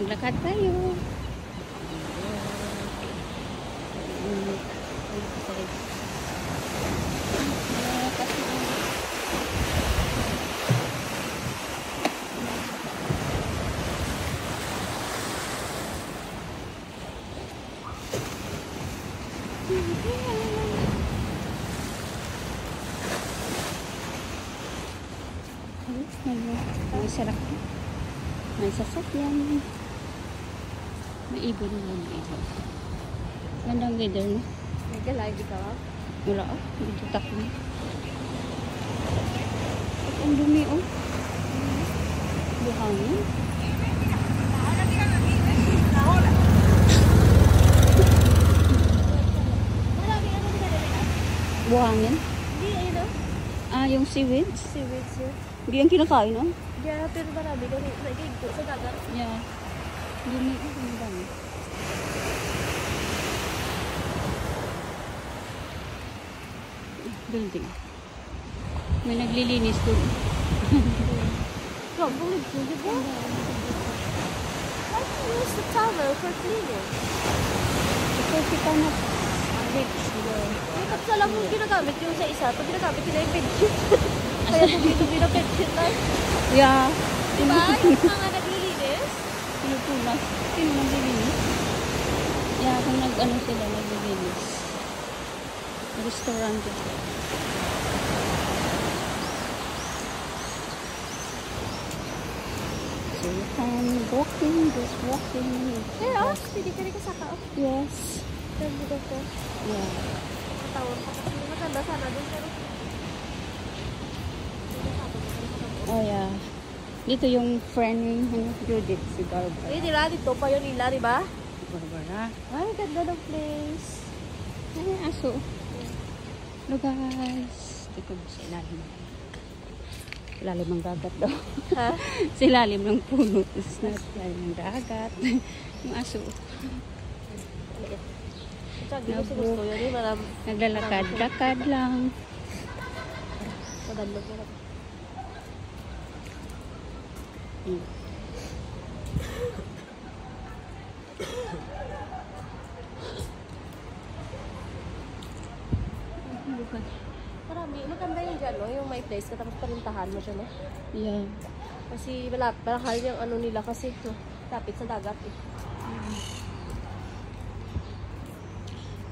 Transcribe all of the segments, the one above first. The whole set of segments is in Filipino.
Maglakad tayo. May sarap. May sasakyan. May ibon na may ibon. Gandang weather no? Nag-live ka ba? Wala oh. Dito tako na. Ang dumi oh. Buhangin. Buhangin? Hindi, ayun o. Ah, yung seaweeds? Seaweeds yun. Hindi yung kinakain no? Yeah, pero marami kasi nag-igto sa dagat. Yeah. Dumi oh. Ang dami. Building. May naglilinis doon. Bulig po, di ba? Why do you use the towel for cleaning? Kasi kita na rich. Makeup sa lang yung ginagamit yung sa isa. Pag ginagamit nila yung bedsheet. Kaya dumi-dumi na bedsheet lang. Yeah. Diba? Yung mga naglilinis. Pinupunas. Sino naglilinis? Yeah, kung nag-ano sila, naglilinis. Restaurant ito. So you can walking, just walking. Pero, pwede ka rin kasaka. Yes. Ganda ko. Yeah. Katawag pa kasi maganda sana doon. Pero, Oh yeah. Dito yung friend ni Judith, si Barbara. eh, nila, dito pa yun nila, di ba? Barbara. Ay, ganda ng place. Ay, aso. Hello guys. Dito sa ilalim. Ilalim ng dagat daw. Ha? Sa ilalim ng puno. It's not ilalim ng dagat. Yung aso. Tsaka, di ko sinusto yun eh. Marami. Naglalakad-lakad lang. Madalog na. Marami. Maganda yung dyan, no? Yung may place ka tapos parintahan mo siya, no? Yeah. Kasi malakal yung ano nila kasi no? Tapit sa dagat eh.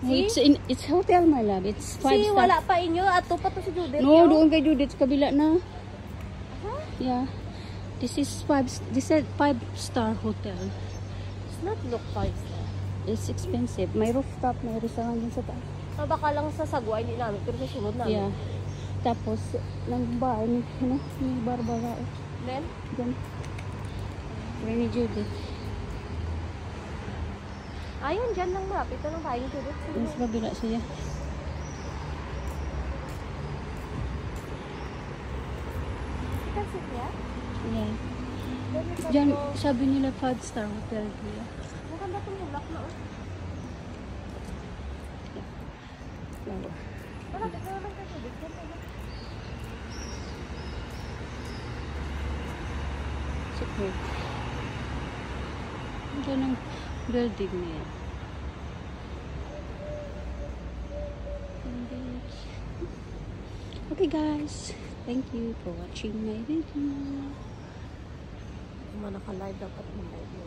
Oh, it's hotel, my love. It's 5 Si star. wala pa inyo. Ato pa to si Judith. No, yun. doon kay Judith. Sa kabila na. Huh? Yeah. This is 5-star hotel. It's not look 5 star. It's expensive. May rooftop, may restaurant din sa taas. Ah, baka lang sa Sagwa hindi namin. Pero sa sunod namin. Yeah. Tapos, ng bar, ni Barbara. Then? Diyan. Ni Judith. Ayun, dyan lang malapit na lang tayo Judith. Mas kabila siya. Kasi niya? Yeah. Then, Diyan, sabi nila 5-star hotel. Yeah. maganda itong hulak na oh. Flower. Malapit na lang tayo Judith. Super. Diyan ang building niya. Okay guys, thank you for watching my video. Kung naka-live dapat mo live mo.